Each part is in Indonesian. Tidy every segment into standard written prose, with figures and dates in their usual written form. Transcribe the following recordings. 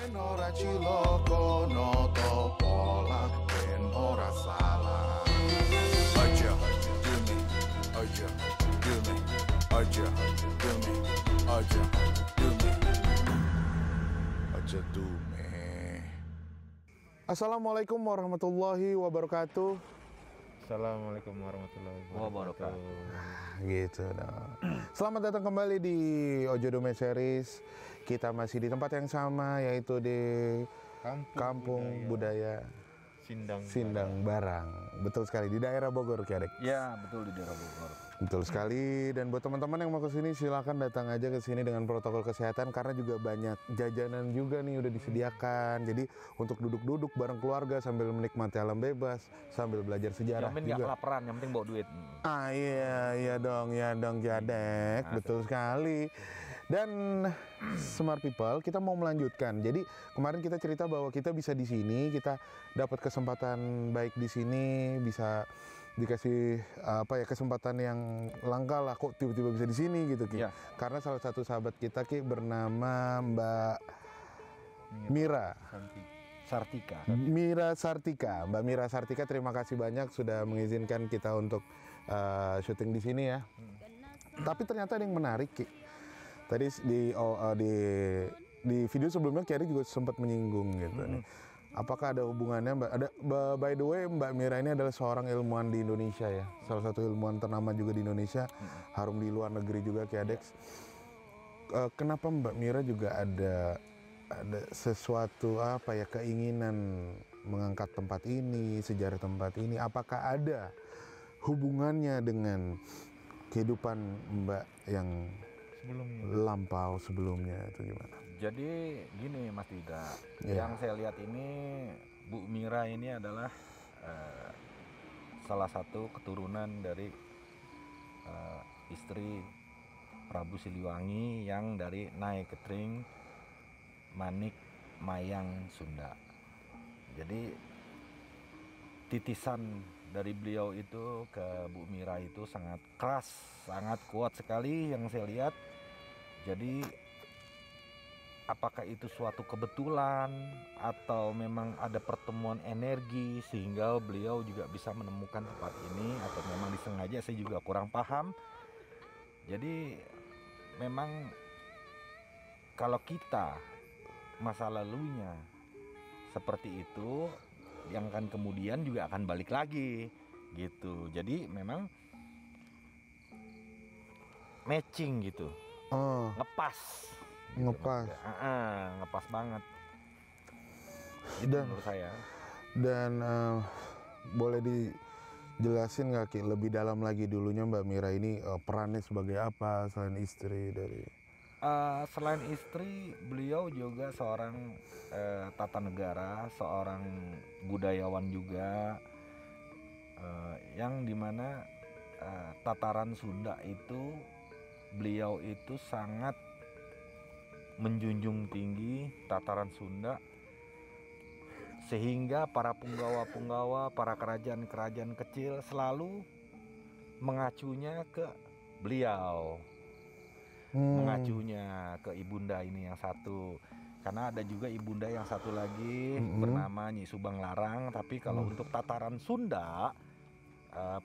Ben ora ciloko no pola, ben ora salah. Aja dumi, aja dumi, aja dumi, aja dumi, aja dumi. Assalamualaikum warahmatullahi wabarakatuh. Assalamualaikum warahmatullahi wabarakatuh. Gitu dong. Selamat datang kembali di Ojo Dume Series. Kita masih di tempat yang sama, yaitu di Kampung Budaya Sindang Barang. Betul sekali, di daerah Bogor, Kiadek. Ya, betul, di daerah Bogor. Betul sekali. Dan buat teman-teman yang mau ke sini, silakan datang aja ke sini dengan protokol kesehatan, karena juga banyak jajanan juga nih udah disediakan. Jadi untuk duduk-duduk bareng keluarga sambil menikmati alam bebas, sambil belajar sejarah. Yang penting nggak kelaparan, yang penting bawa duit. Ah iya dong Kiadek, betul sekali. Dan Smart People, kita mau melanjutkan. Jadi kemarin kita cerita bahwa kita bisa di sini, kita dapat kesempatan baik di sini, bisa dikasih kesempatan yang langka lah, kok tiba-tiba bisa di sini gitu Ki. Ya. Karena salah satu sahabat kita Ki bernama Mbak Mira Sartika. Mbak Mira Sartika, terima kasih banyak sudah mengizinkan kita untuk syuting di sini ya. Tapi ternyata ada yang menarik Ki. Tadi di video sebelumnya Kiari juga sempat menyinggung gitu nih. Apakah ada hubungannya by the way Mbak Mira ini adalah seorang ilmuwan di Indonesia ya. Salah satu ilmuwan ternama juga di Indonesia, harum di luar negeri juga Kiadex. Kenapa Mbak Mira juga ada sesuatu keinginan mengangkat tempat ini, sejarah tempat ini? Apakah ada hubungannya dengan kehidupan Mbak yang lampau sebelumnya itu gimana? Jadi gini Mas Dida, yang saya lihat ini Bu Mira ini adalah salah satu keturunan dari istri Prabu Siliwangi yang dari Nyai Ketering Manik Mayang Sunda. Jadi titisan dari beliau itu ke Bu Mira itu sangat keras, sangat kuat sekali yang saya lihat. Jadi apakah itu suatu kebetulan atau memang ada pertemuan energi sehingga beliau juga bisa menemukan tempat ini, atau memang disengaja, saya juga kurang paham. Jadi memang kalau kita masa lalunya seperti itu, yang akan kemudian juga akan balik lagi gitu. Jadi memang matching gitu. Ngepas ngepas banget itu menurut saya. Dan boleh dijelasin nggak Ki lebih dalam lagi dulunya Mbak Mira ini perannya sebagai apa selain istri dari? Selain istri, beliau juga seorang tata negara, seorang budayawan juga, yang dimana tataran Sunda itu beliau itu sangat menjunjung tinggi tataran Sunda, sehingga para punggawa-punggawa, para kerajaan-kerajaan kecil selalu mengacunya ke beliau, mengacunya ke ibunda ini yang satu. Karena ada juga ibunda yang satu lagi bernama Nyi Subang Larang. Tapi kalau untuk tataran Sunda,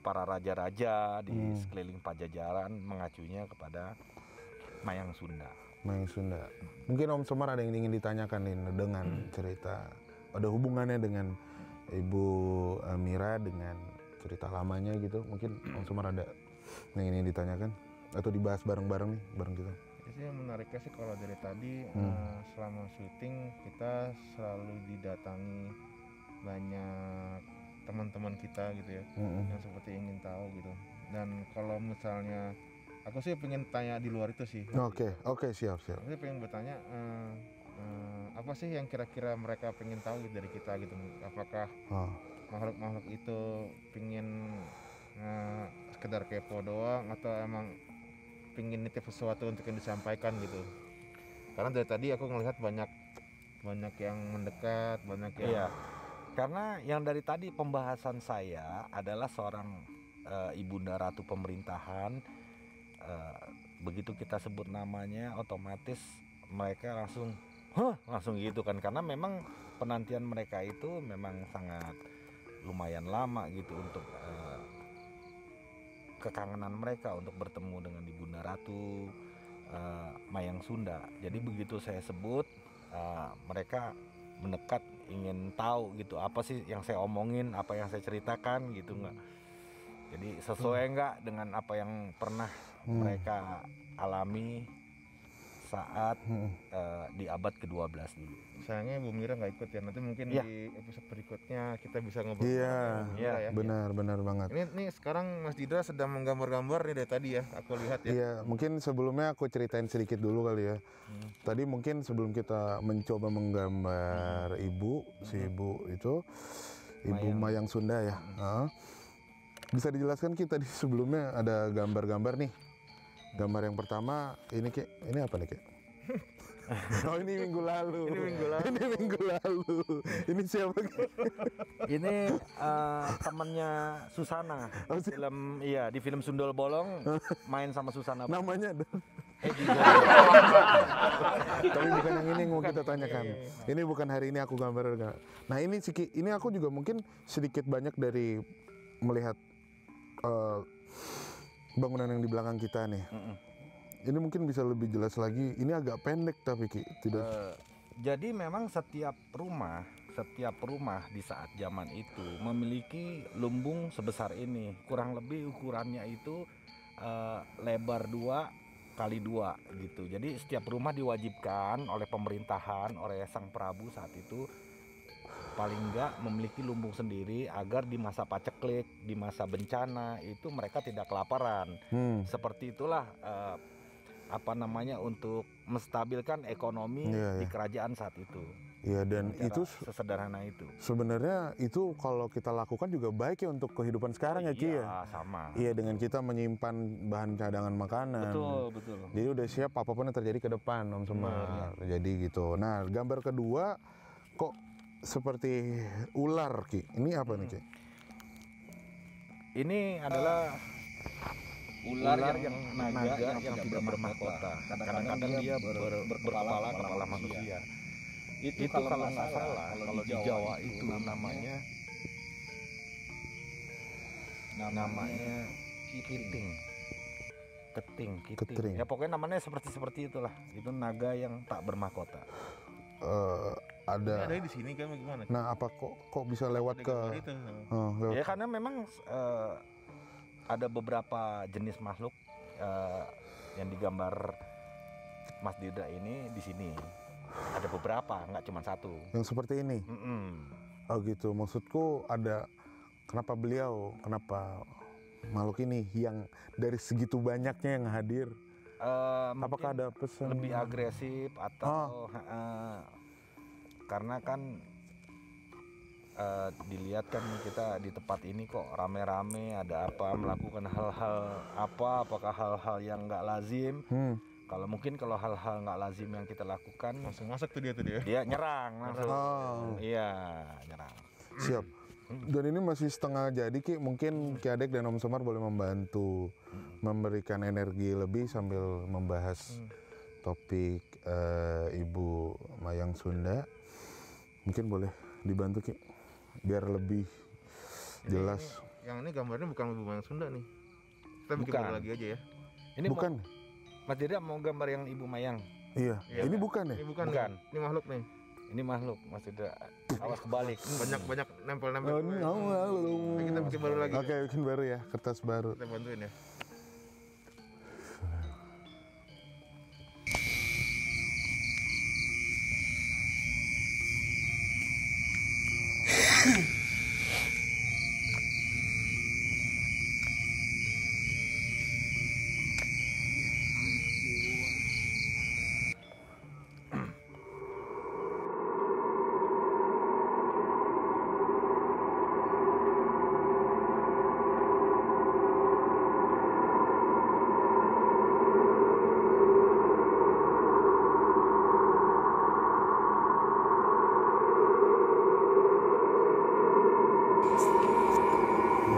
para raja-raja di sekeliling Pajajaran mengacunya kepada Mayang Sunda. Mungkin Om Semar ada yang ingin ditanyakan nih dengan cerita, ada hubungannya dengan Ibu Mira dengan cerita lamanya gitu. Mungkin Om Semar ada yang ingin ditanyakan atau dibahas bareng-bareng nih, bareng gitu. Jadi yang menariknya sih kalau dari tadi selama syuting kita selalu didatangi banyak teman-teman kita gitu ya, yang seperti ingin tahu gitu. Dan kalau misalnya aku sih pengen tanya di luar itu sih. Oke, siap. Aku sih pengen bertanya apa sih yang kira-kira mereka pengen tahu gitu dari kita gitu. Apakah makhluk-makhluk itu pengen sekedar kepo doang, atau emang pengen nitip sesuatu untuk yang disampaikan gitu. Karena dari tadi aku ngelihat banyak yang mendekat, banyak yang... Iya. Karena yang dari tadi pembahasan saya adalah seorang ibunda ratu pemerintahan. Begitu kita sebut namanya, otomatis mereka langsung Hah, langsung gitu kan, karena memang penantian mereka itu memang sangat lumayan lama gitu untuk kekangenan mereka untuk bertemu dengan Ibunda Ratu Mayang Sunda. Jadi begitu saya sebut, mereka mendekat, ingin tahu gitu apa sih yang saya omongin, apa yang saya ceritakan gitu nggak. Jadi sesuai nggak dengan apa yang pernah mereka alami saat di abad ke-12 dulu. Sayangnya Bu Mira nggak ikut ya. Nanti mungkin Iya. di episode berikutnya kita bisa ngobrol. Iya, sama Bu Mira ya. benar banget. Ini sekarang Mas Didra sedang menggambar-gambar nih dari tadi ya. Aku lihat ya. Iya, mungkin sebelumnya aku ceritain sedikit dulu kali ya. Tadi mungkin sebelum kita mencoba menggambar si ibu itu, Ibu Mayang Sunda ya. Bisa dijelaskan kita di sebelumnya ada gambar-gambar nih. Gambar yang pertama ini apa nih Ki? Oh ini minggu lalu. Ini minggu lalu. Ini siapa Ki? Ini temannya Susana. Di film Sundol Bolong main sama Susana. Namanya ada. Edi. Tapi bukan yang ini yang mau kita tanyakan. Ini bukan hari ini aku gambar. Nah ini ini aku juga mungkin sedikit banyak dari melihat bangunan yang di belakang kita nih. Ini mungkin bisa lebih jelas lagi. Ini agak pendek tapi Ki, tidak. Jadi memang setiap rumah di saat zaman itu memiliki lumbung sebesar ini. Kurang lebih ukurannya itu lebar 2 kali 2 gitu. Jadi setiap rumah diwajibkan oleh pemerintahan, oleh Sang Prabu saat itu paling enggak memiliki lumbung sendiri agar di masa paceklik, di masa bencana itu mereka tidak kelaparan. Seperti itulah untuk menstabilkan ekonomi di kerajaan saat itu. Iya, dan itu sesederhana itu. Sebenarnya itu kalau kita lakukan juga baik ya untuk kehidupan sekarang ya Ki ya. Iya, sama. Iya, dengan kita menyimpan bahan cadangan makanan. Betul. Jadi udah siap apapun yang terjadi ke depan Om Semar. Jadi gitu. Nah, gambar kedua kok seperti ular Ki. Ini apa nih Ki? Ini adalah ular yang naga yang tidak bermahkota. Kadang-kadang dia berkepala manusia. Itu kalau nggak salah, kalau di Jawa itu namanya kiting. Keting. Ya pokoknya namanya seperti itulah. Itu naga yang tak bermahkota. Ada di sini kan gimana? Nah, apa kok bisa lewat ke lewat. Ya karena memang ada beberapa jenis makhluk yang digambar Mas Didra ini di sini. Ada beberapa, nggak cuma satu. Yang seperti ini. Oh gitu. Maksudku kenapa makhluk ini yang dari segitu banyaknya yang hadir? Apakah ada pesan lebih agresif atau karena kan dilihat kan kita di tempat ini kok rame-rame, ada apa, melakukan hal-hal apa, apakah hal-hal yang nggak lazim. Kalau hal-hal nggak lazim yang kita lakukan, langsung masuk tuh dia. Dia nyerang langsung. Iya, nyerang. Siap. Dan ini masih setengah jadi Ki, mungkin Ki Adek dan Om Semar boleh membantu memberikan energi lebih sambil membahas topik Ibu Mayang Sunda. Mungkin boleh dibantu Ki, biar lebih jelas. Yang ini gambarnya bukan Ibu Mayang Sunda nih. Kita bikin baru lagi aja ya. Ini bukan. Mas Didra mau gambar yang Ibu Mayang? Iya. Ini bukan ya? Ini bukan. Ini makhluk nih. Ini makhluk, Mas Didra. Awas kebalik. Banyak nempel-nempel. Kita bikin baru lagi. Oke, bikin baru ya, kertas baru. Kita bantuin ya.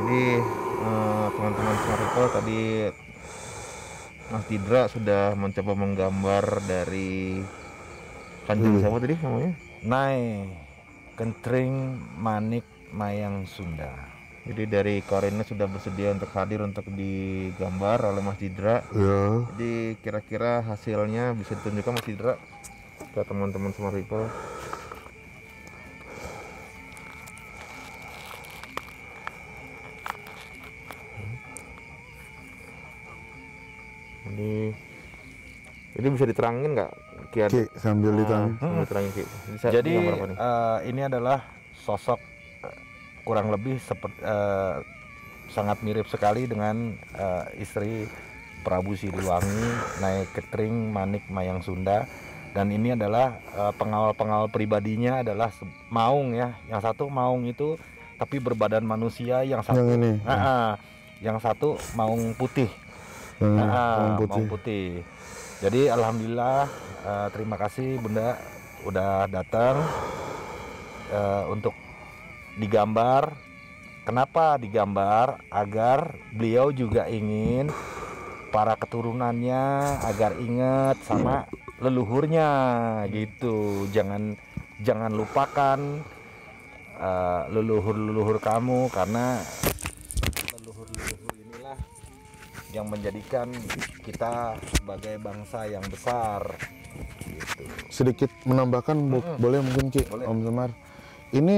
Jadi teman-teman Smart tadi Mas Didra sudah mencoba menggambar dari Kanjeng siapa tadi namanya? Nyai Ketring Manik Mayang Sunda. Jadi dari Korina sudah bersedia untuk hadir untuk digambar oleh Mas Didra. Ya. Jadi kira-kira hasilnya bisa ditunjukkan Mas Didra ke teman-teman Smart People. Jadi bisa diterangin nggak Ki? Ki, sambil diterangin. Sambil diterangin Ki. Jadi ini adalah sosok kurang lebih sangat mirip sekali dengan istri Prabu Siliwangi, Nyai Ketring Manik Mayang Sunda. Dan ini adalah pengawal-pengawal pribadinya adalah maung ya. Yang satu maung itu tapi berbadan manusia, yang satu Yang ini. yang satu maung putih. Maung putih. Jadi alhamdulillah, terima kasih Bunda udah datang untuk digambar. Kenapa digambar? Agar beliau juga ingin para keturunannya agar ingat sama leluhurnya gitu. Jangan lupakan leluhur kamu, karena leluhur inilah yang menjadikan kita sebagai bangsa yang besar gitu. Sedikit menambahkan boleh mungkin Ki, Boleh. Om Semar. Ini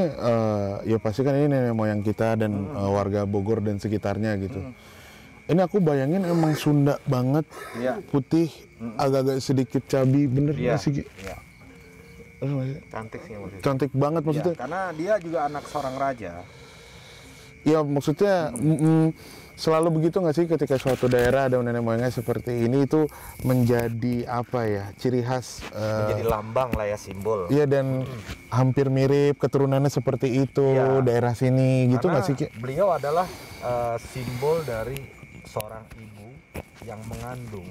ya pasti kan ini nenek moyang kita dan warga Bogor dan sekitarnya gitu. Ini aku bayangin emang Sunda banget, Iya. putih, agak-agak sedikit cabi, bener Iya. nggak sih Ki? Iya. cantik sih Mas. Cantik banget maksudnya. Ya, karena dia juga anak seorang raja. Ya maksudnya selalu begitu nggak sih ketika suatu daerah ada nenek moyangnya seperti ini, itu menjadi apa ya, ciri khas. Menjadi lambang lah ya, simbol. Iya, dan hampir mirip keturunannya seperti itu, Iya. daerah sini gitu Karena nggak sih Ki? beliau adalah simbol dari seorang ibu yang mengandung.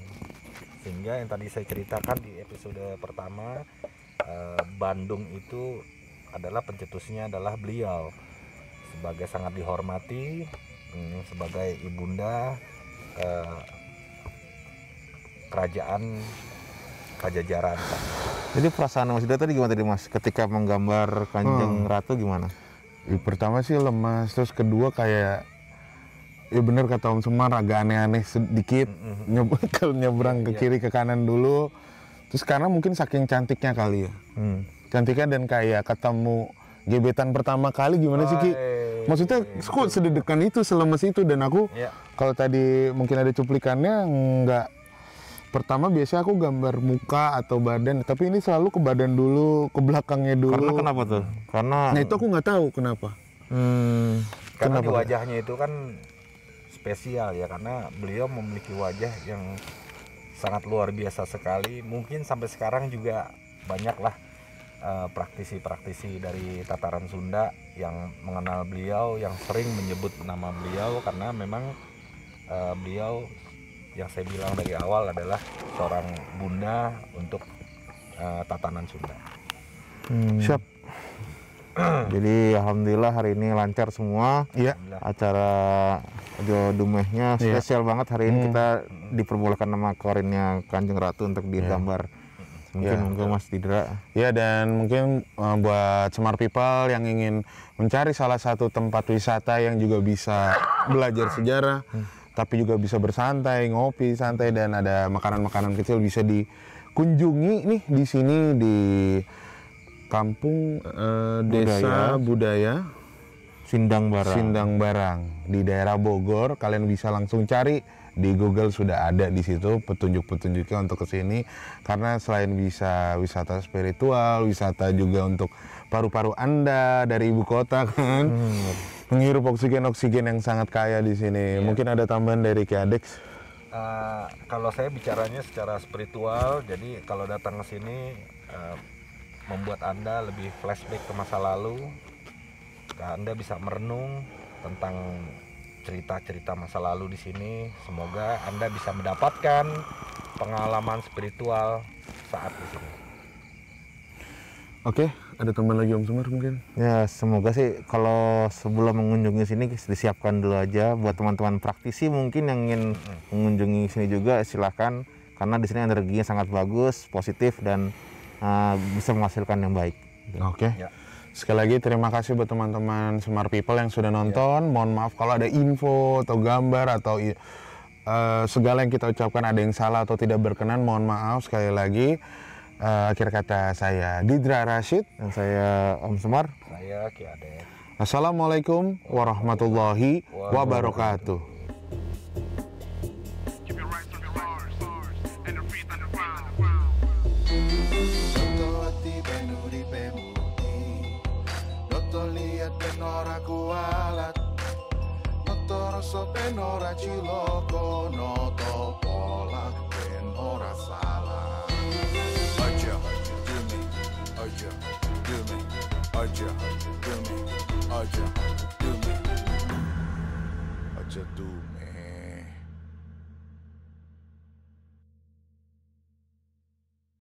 Sehingga yang tadi saya ceritakan di episode pertama, Bandung itu adalah pencetusnya adalah beliau sebagai sangat dihormati, sebagai ibunda kerajaan Pajajaran. Jadi perasaan Mas Didra tadi gimana tadi Mas ketika menggambar Kanjeng Ratu gimana? Ya, pertama sih lemas, terus kedua kayak ya bener kata Om Semar, agak aneh-aneh sedikit kalau nyebrang ke kiri ke kanan dulu. Terus karena mungkin saking cantiknya kali ya, cantiknya, dan kayak ketemu gebetan pertama kali gimana sih Ki? Maksudnya kok sededekan itu, selemes itu, dan aku kalau tadi mungkin ada cuplikannya nggak. Pertama biasanya aku gambar muka atau badan, tapi ini selalu ke badan dulu, ke belakangnya dulu. Karena kenapa tuh? Karena Nah itu aku nggak tahu kenapa. Karena di Kenapa? wajahnya itu kan spesial ya, karena beliau memiliki wajah yang sangat luar biasa sekali. Mungkin sampai sekarang juga banyaklah praktisi-praktisi dari tataran Sunda yang mengenal beliau, yang sering menyebut nama beliau, karena memang beliau yang saya bilang dari awal adalah seorang bunda untuk tatanan Sunda. Siap. jadi alhamdulillah hari ini lancar semua. Iya. Acara Dumehnya spesial banget hari ini, kita diperbolehkan nama korinnya Kanjeng Ratu untuk digambar. Mungkin Mas Didra. Ya, dan mungkin buat Smart People yang ingin mencari salah satu tempat wisata yang juga bisa belajar sejarah, tapi juga bisa bersantai, ngopi, santai, dan ada makanan-makanan kecil, bisa dikunjungi nih di sini di Kampung Desa Budaya Sindang Barang di daerah Bogor. Kalian bisa langsung cari di Google, sudah ada di situ petunjuk-petunjuknya untuk kesini. Karena selain bisa wisata spiritual, wisata juga untuk paru-paru Anda dari ibu kota kan, menghirup oksigen yang sangat kaya di sini. Mungkin ada tambahan dari Ki Adex. Kalau saya bicaranya secara spiritual, jadi kalau datang ke sini membuat Anda lebih flashback ke masa lalu. Anda bisa merenung tentang cerita-cerita masa lalu di sini. Semoga Anda bisa mendapatkan pengalaman spiritual saat di sini. Oke, ada tambahan lagi Om Semar mungkin? Ya semoga sih kalau sebelum mengunjungi sini disiapkan dulu aja buat teman-teman praktisi mungkin yang ingin mengunjungi sini juga, silahkan, karena di sini energinya sangat bagus, positif, dan bisa menghasilkan yang baik. Oke. Ya. Sekali lagi terima kasih buat teman-teman Smart People yang sudah nonton. Mohon maaf kalau ada info atau gambar atau segala yang kita ucapkan ada yang salah atau tidak berkenan. Mohon maaf sekali lagi. Akhir kata saya Didra Rashid Dan saya Om Semar. Saya Ki Ade. Assalamualaikum warahmatullahi wabarakatuh. Penora ciloko noto pola penora salah. Aja dumi, aja dumi, aja dumi, aja dumi, aja dumi.